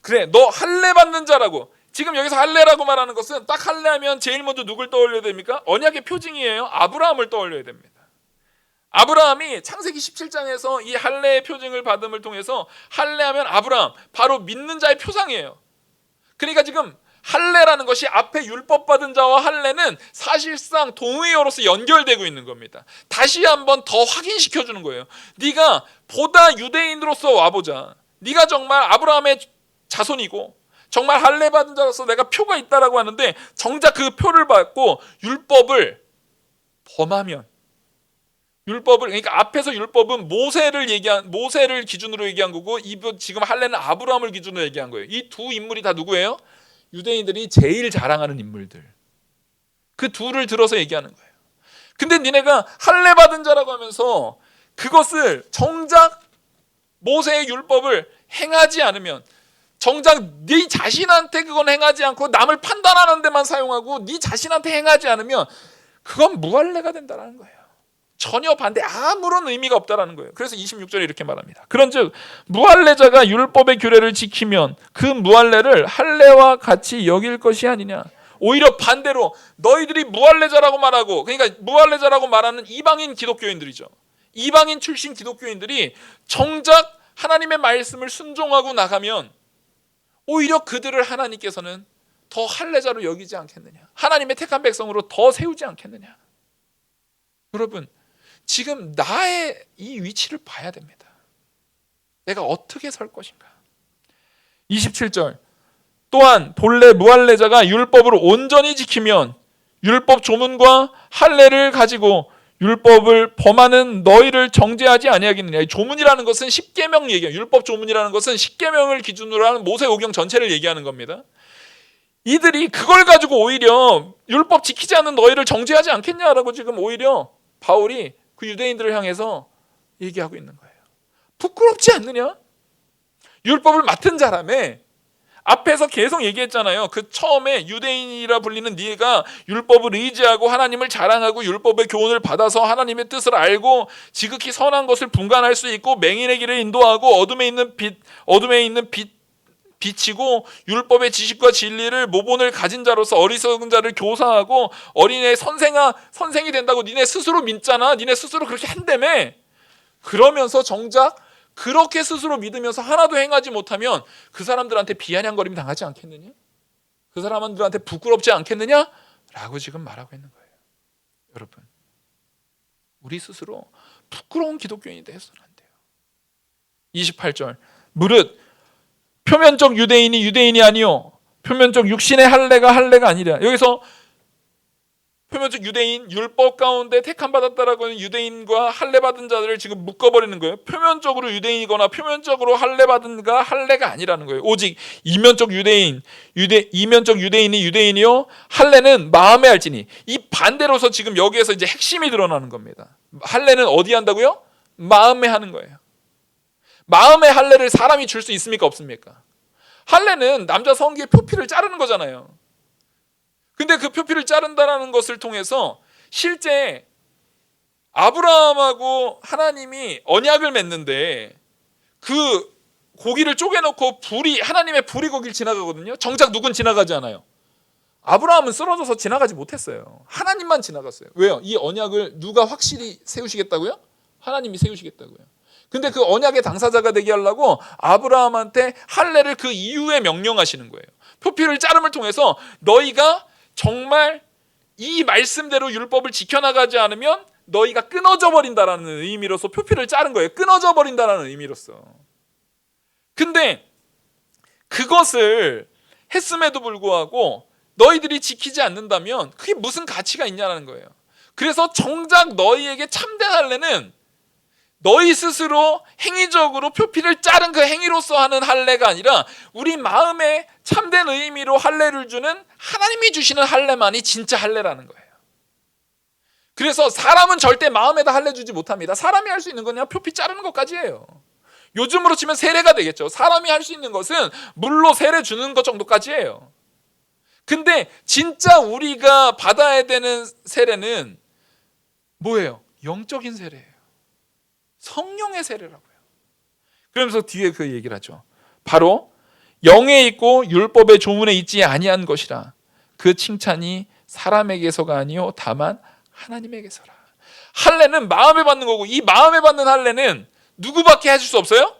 그래, 너 할례 받는 자라고. 지금 여기서 할례라고 말하는 것은 딱 할례하면 제일 먼저 누굴 떠올려야 됩니까? 언약의 표징이에요. 아브라함을 떠올려야 됩니다. 아브라함이 창세기 17장에서 이 할례의 표징을 받음을 통해서 할례하면 아브라함, 바로 믿는 자의 표상이에요. 그러니까 지금 할례라는 것이 앞에 율법 받은 자와 할례는 사실상 동의어로서 연결되고 있는 겁니다. 다시 한번 더 확인시켜 주는 거예요. 네가 보다 유대인으로서 와보자. 네가 정말 아브라함의 자손이고 정말 할례 받은 자로서 내가 표가 있다라고 하는데 정작 그 표를 받고 율법을 범하면, 율법을, 그러니까 앞에서 율법은 모세를 기준으로 얘기한 거고, 지금 할례는 아브라함을 기준으로 얘기한 거예요. 이 두 인물이 다 누구예요? 유대인들이 제일 자랑하는 인물들. 그 둘을 들어서 얘기하는 거예요. 근데 니네가 할례 받은 자라고 하면서 그것을 정작 모세의 율법을 행하지 않으면, 정작 네 자신한테 그건 행하지 않고 남을 판단하는 데만 사용하고 네 자신한테 행하지 않으면 그건 무할례가 된다는 거예요. 전혀 반대, 아무런 의미가 없다라는 거예요. 그래서 26절에 이렇게 말합니다. 그런즉 무할례자가 율법의 규례를 지키면 그 무할례를 할례와 같이 여길 것이 아니냐. 오히려 반대로 너희들이 무할례자라고 말하고, 그러니까 무할례자라고 말하는 이방인 기독교인들이죠. 이방인 출신 기독교인들이 정작 하나님의 말씀을 순종하고 나가면 오히려 그들을 하나님께서는 더 할례자로 여기지 않겠느냐. 하나님의 택한 백성으로 더 세우지 않겠느냐. 여러분, 지금 나의 이 위치를 봐야 됩니다. 내가 어떻게 설 것인가. 27절, 또한 본래 무할례자가 율법을 온전히 지키면 율법 조문과 할례를 가지고 율법을 범하는 너희를 정죄하지 아니하겠느냐. 조문이라는 것은 십계명 얘기예요. 율법 조문이라는 것은 십계명을 기준으로 하는 모세오경 전체를 얘기하는 겁니다. 이들이 그걸 가지고 오히려 율법 지키지 않는 너희를 정죄하지 않겠냐라고 지금 오히려 바울이 그 유대인들을 향해서 얘기하고 있는 거예요. 부끄럽지 않느냐? 율법을 맡은 자라며. 앞에서 계속 얘기했잖아요. 그 처음에 유대인이라 불리는 네가 율법을 의지하고 하나님을 자랑하고 율법의 교훈을 받아서 하나님의 뜻을 알고 지극히 선한 것을 분간할 수 있고 맹인의 길을 인도하고 어둠에 있는 빛이고 율법의 지식과 진리를 모본을 가진 자로서 어리석은 자를 교사하고 어린애의 선생이 된다고 니네 스스로 믿잖아. 니네 스스로 그렇게 한다며. 그러면서 정작 그렇게 스스로 믿으면서 하나도 행하지 못하면 그 사람들한테 비아냥거림 당하지 않겠느냐? 그 사람들한테 부끄럽지 않겠느냐? 라고 지금 말하고 있는 거예요. 여러분, 우리 스스로 부끄러운 기독교인이 되어서는 안 돼요. 28절, 무릇 표면적 유대인이 유대인이 아니요 표면적 육신의 할례가 할례가 아니라. 여기서 표면적 유대인, 율법 가운데 택함 받았다라고 하는 유대인과 할례 받은 자들을 지금 묶어버리는 거예요. 표면적으로 유대인이거나 표면적으로 할례 받은가 할례가 아니라는 거예요. 오직 이면적 유대인이 유대인이요 할례는 마음에 할지니. 이 반대로서 지금 여기에서 이제 핵심이 드러나는 겁니다. 할례는 어디 한다고요? 마음에 하는 거예요. 마음의 할례를 사람이 줄 수 있습니까? 없습니까? 할례는 남자 성기의 표피를 자르는 거잖아요. 근데 그 표피를 자른다는 것을 통해서 실제 아브라함하고 하나님이 언약을 맺는데 그 고기를 쪼개놓고 하나님의 불이 거길 지나가거든요. 정작 누군 지나가지 않아요. 아브라함은 쓰러져서 지나가지 못했어요. 하나님만 지나갔어요. 왜요? 이 언약을 누가 확실히 세우시겠다고요? 하나님이 세우시겠다고요. 근데 그 언약의 당사자가 되게 하려고 아브라함한테 할례를 그 이후에 명령하시는 거예요. 표피를 자름을 통해서 너희가 정말 이 말씀대로 율법을 지켜나가지 않으면 너희가 끊어져 버린다라는 의미로서 표피를 자른 거예요. 끊어져 버린다라는 의미로서. 근데 그것을 했음에도 불구하고 너희들이 지키지 않는다면 그게 무슨 가치가 있냐는 거예요. 그래서 정작 너희에게 참된 할례는 너희 스스로 행위적으로 표피를 자른 그 행위로서 하는 할례가 아니라 우리 마음에 참된 의미로 할례를 주는 하나님이 주시는 할례만이 진짜 할례라는 거예요. 그래서 사람은 절대 마음에다 할례 주지 못합니다. 사람이 할 수 있는 거냐? 표피 자르는 것까지예요. 요즘으로 치면 세례가 되겠죠. 사람이 할 수 있는 것은 물로 세례 주는 것 정도까지예요. 근데 진짜 우리가 받아야 되는 세례는 뭐예요? 영적인 세례예요. 성령의 세례라고요. 그러면서 뒤에 그 얘기를 하죠. 바로 영에 있고 율법의 조문에 있지 아니한 것이라. 그 칭찬이 사람에게서가 아니요 다만 하나님에게서라. 할례는 마음에 받는 거고 이 마음에 받는 할례는 누구밖에 해줄 수 없어요?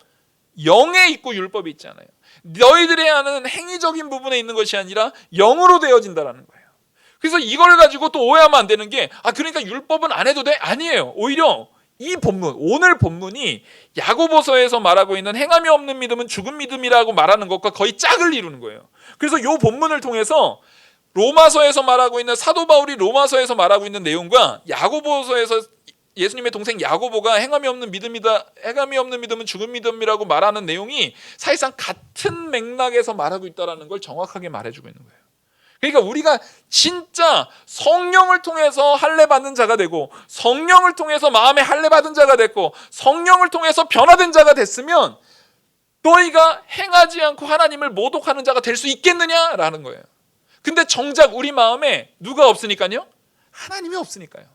영에 있고 율법이 있잖아요. 너희들이 하는 행위적인 부분에 있는 것이 아니라 영으로 되어진다라는 거예요. 그래서 이걸 가지고 또 오해하면 안 되는 게 그러니까 율법은 안 해도 돼? 아니에요. 오히려 이 본문, 오늘 본문이 야고보서에서 말하고 있는 행함이 없는 믿음은 죽은 믿음이라고 말하는 것과 거의 짝을 이루는 거예요. 그래서 이 본문을 통해서 로마서에서 말하고 있는, 사도 바울이 로마서에서 말하고 있는 내용과 야고보서에서 예수님의 동생 야고보가 행함이 없는 믿음이다, 행함이 없는 믿음은 죽은 믿음이라고 말하는 내용이 사실상 같은 맥락에서 말하고 있다는 걸 정확하게 말해주고 있는 거예요. 그러니까 우리가 진짜 성령을 통해서 할례 받는 자가 되고, 성령을 통해서 마음에 할례 받은 자가 됐고, 성령을 통해서 변화된 자가 됐으면 너희가 행하지 않고 하나님을 모독하는 자가 될 수 있겠느냐라는 거예요. 근데 정작 우리 마음에 누가 없으니까요? 하나님이 없으니까요.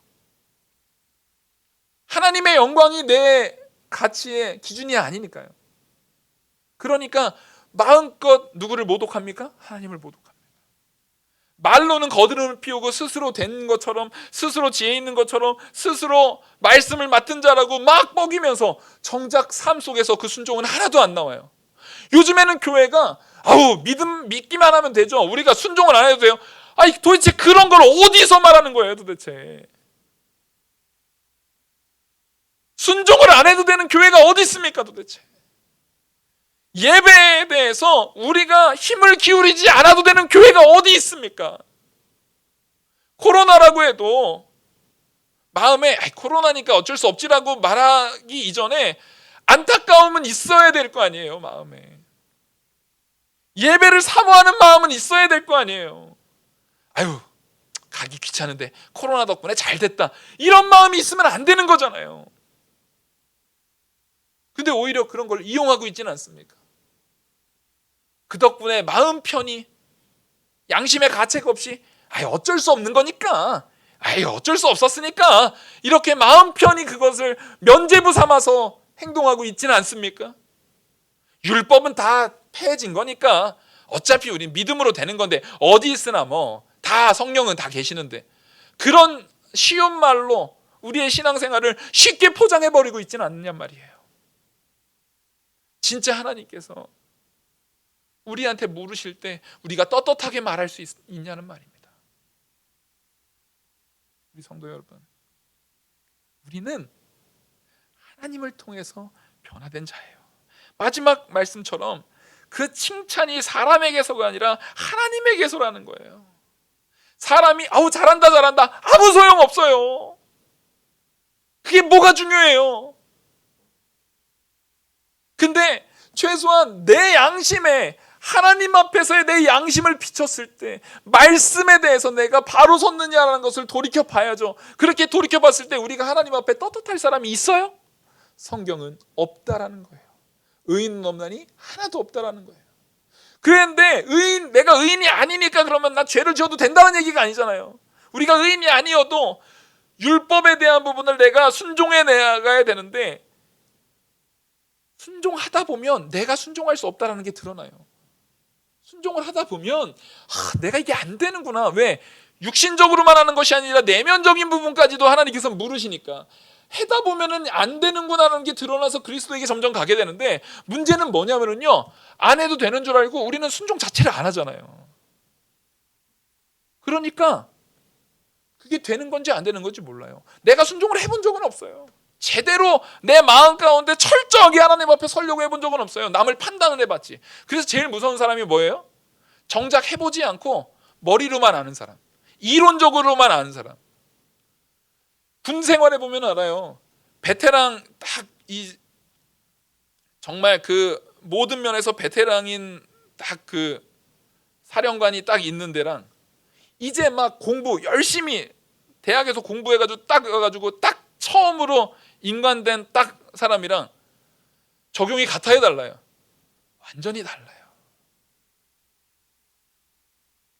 하나님의 영광이 내 가치의 기준이 아니니까요. 그러니까 마음껏 누구를 모독합니까? 하나님을 모독합니다. 말로는 거드름을 피우고 스스로 된 것처럼, 스스로 지혜 있는 것처럼, 스스로 말씀을 맡은 자라고 막 뻐기면서 정작 삶 속에서 그 순종은 하나도 안 나와요. 요즘에는 교회가 믿기만 하면 되죠, 우리가 순종을 안 해도 돼요. 도대체 그런 걸 어디서 말하는 거예요 도대체? 순종을 안 해도 되는 교회가 어디 있습니까 도대체? 예배에 대해서 우리가 힘을 기울이지 않아도 되는 교회가 어디 있습니까? 코로나라고 해도 마음에 코로나니까 어쩔 수 없지라고 말하기 이전에 안타까움은 있어야 될 거 아니에요. 마음에 예배를 사모하는 마음은 있어야 될 거 아니에요. 가기 귀찮은데 코로나 덕분에 잘 됐다, 이런 마음이 있으면 안 되는 거잖아요. 근데 오히려 그런 걸 이용하고 있지는 않습니까? 그 덕분에 마음 편히, 양심의 가책 없이 어쩔 수 없는 거니까, 어쩔 수 없었으니까, 이렇게 마음 편히 그것을 면죄부 삼아서 행동하고 있지는 않습니까? 율법은 다 폐해진 거니까 어차피 우린 믿음으로 되는 건데 어디 있으나 다 성령은 다 계시는데, 그런 쉬운 말로 우리의 신앙생활을 쉽게 포장해버리고 있지는 않느냔 말이에요. 진짜 하나님께서 우리한테 물으실 때 우리가 떳떳하게 말할 수 있냐는 말입니다. 우리 성도 여러분, 우리는 하나님을 통해서 변화된 자예요. 마지막 말씀처럼 그 칭찬이 사람에게서가 아니라 하나님에게서라는 거예요. 사람이 잘한다 아무 소용없어요. 그게 뭐가 중요해요? 근데 최소한 내 양심에, 하나님 앞에서의 내 양심을 비췄을 때 말씀에 대해서 내가 바로 섰느냐라는 것을 돌이켜 봐야죠. 그렇게 돌이켜 봤을 때 우리가 하나님 앞에 떳떳할 사람이 있어요? 성경은 없다라는 거예요. 의인은 없나니 하나도 없다라는 거예요. 그런데 내가 의인이 아니니까 그러면 나 죄를 지어도 된다는 얘기가 아니잖아요. 우리가 의인이 아니어도 율법에 대한 부분을 내가 순종해 나가야 되는데, 순종하다 보면 내가 순종할 수 없다는 게 드러나요. 순종을 하다 보면 내가 이게 안 되는구나. 왜? 육신적으로만 하는 것이 아니라 내면적인 부분까지도 하나님께서 물으시니까 하다 보면은 안 되는구나라는 게 드러나서 그리스도에게 점점 가게 되는데, 문제는 뭐냐면은요, 안 해도 되는 줄 알고 우리는 순종 자체를 안 하잖아요. 그러니까 그게 되는 건지 안 되는 건지 몰라요. 내가 순종을 해본 적은 없어요. 제대로 내 마음 가운데 철저하게 하나님 앞에 서려고 해본 적은 없어요. 남을 판단을 해봤지. 그래서 제일 무서운 사람이 뭐예요? 정작 해보지 않고 머리로만 아는 사람, 이론적으로만 아는 사람. 군 생활해 보면 알아요. 베테랑 정말 그 모든 면에서 베테랑인 그 사령관이 딱 있는 데랑, 이제 막 공부 열심히 대학에서 공부해가지고 딱 와가지고 딱 처음으로 인간된 딱 사람이랑 적용이 같아요, 달라요? 완전히 달라요.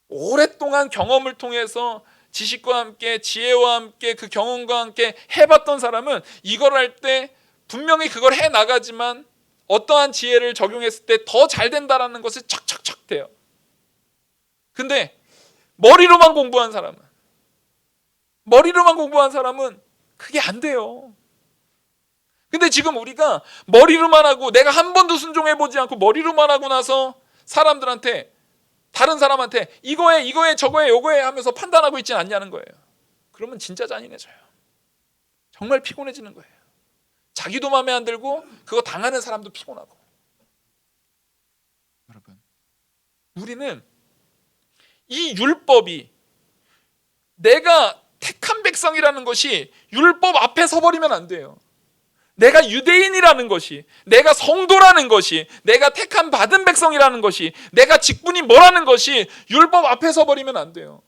오랫동안 경험을 통해서 지식과 함께 지혜와 함께 그 경험과 함께 해봤던 사람은 이걸 할 때 분명히 그걸 해나가지만 어떠한 지혜를 적용했을 때 더 잘 된다라는 것을 척척척 돼요. 근데 머리로만 공부한 사람은 그게 안 돼요. 근데 지금 우리가 머리로만 하고, 내가 한 번도 순종해보지 않고 머리로만 하고 나서 사람들한테, 다른 사람한테 이거에 저거에 요거에 하면서 판단하고 있지 않냐는 거예요. 그러면 진짜 잔인해져요. 정말 피곤해지는 거예요. 자기도 마음에 안 들고 그거 당하는 사람도 피곤하고. 여러분, 우리는 이 율법이, 내가 택한 백성이라는 것이 율법 앞에 서버리면 안 돼요. 내가 유대인이라는 것이, 내가 성도라는 것이, 내가 택한 받은 백성이라는 것이, 내가 직분이 뭐라는 것이 율법 앞에 서버리면 안 돼요.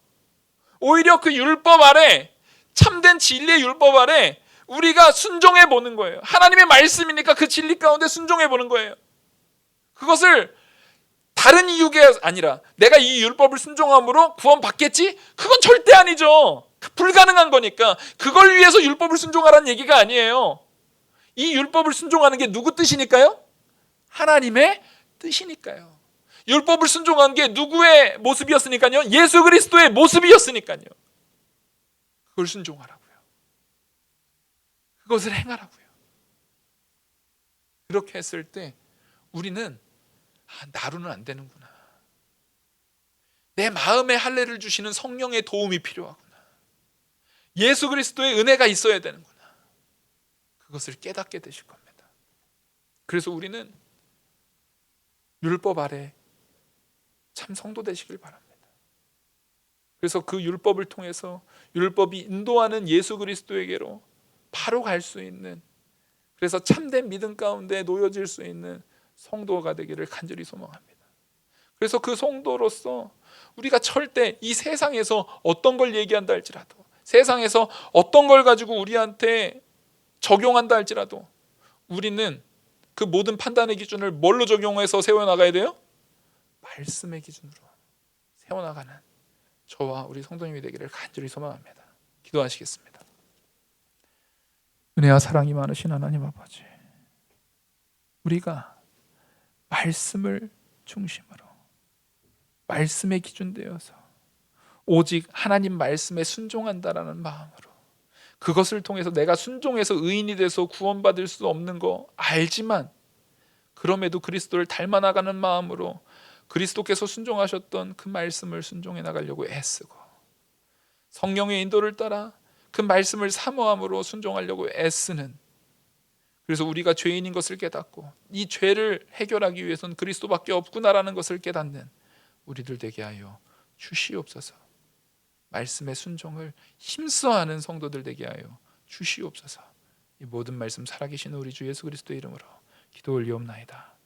오히려 그 율법 아래, 참된 진리의 율법 아래 우리가 순종해 보는 거예요. 하나님의 말씀이니까 그 진리 가운데 순종해 보는 거예요. 그것을 다른 이유가 아니라 내가 이 율법을 순종함으로 구원받겠지? 그건 절대 아니죠. 불가능한 거니까. 그걸 위해서 율법을 순종하라는 얘기가 아니에요. 이 율법을 순종하는 게 누구 뜻이니까요? 하나님의 뜻이니까요. 율법을 순종한 게 누구의 모습이었으니까요? 예수 그리스도의 모습이었으니까요. 그걸 순종하라고요. 그것을 행하라고요. 그렇게 했을 때 우리는 나로는 안 되는구나. 내 마음에 할례를 주시는 성령의 도움이 필요하구나. 예수 그리스도의 은혜가 있어야 되는구나. 그것을 깨닫게 되실 겁니다. 그래서 우리는 율법 아래 참 성도 되시길 바랍니다. 그래서 그 율법을 통해서 율법이 인도하는 예수 그리스도에게로 바로 갈 수 있는, 그래서 참된 믿음 가운데 놓여질 수 있는 성도가 되기를 간절히 소망합니다. 그래서 그 성도로서 우리가 절대 이 세상에서 어떤 걸 얘기한다 할지라도, 세상에서 어떤 걸 가지고 우리한테 적용한다 할지라도 우리는 그 모든 판단의 기준을 뭘로 적용해서 세워나가야 돼요? 말씀의 기준으로 세워나가는 저와 우리 성도님이 되기를 간절히 소망합니다. 기도하시겠습니다. 은혜와 사랑이 많으신 하나님 아버지, 우리가 말씀을 중심으로, 말씀에 기준되어서 오직 하나님 말씀에 순종한다라는 마음으로, 그것을 통해서 내가 순종해서 의인이 돼서 구원받을 수 없는 거 알지만 그럼에도 그리스도를 닮아나가는 마음으로 그리스도께서 순종하셨던 그 말씀을 순종해 나가려고 애쓰고, 성령의 인도를 따라 그 말씀을 사모함으로 순종하려고 애쓰는, 그래서 우리가 죄인인 것을 깨닫고 이 죄를 해결하기 위해서는 그리스도밖에 없구나라는 것을 깨닫는 우리들 되게 하여 주시옵소서. 말씀의 순종을 힘써하는 성도들 되게 하여 주시옵소서. 이 모든 말씀 살아계신 우리 주 예수 그리스도의 이름으로 기도 올리옵나이다.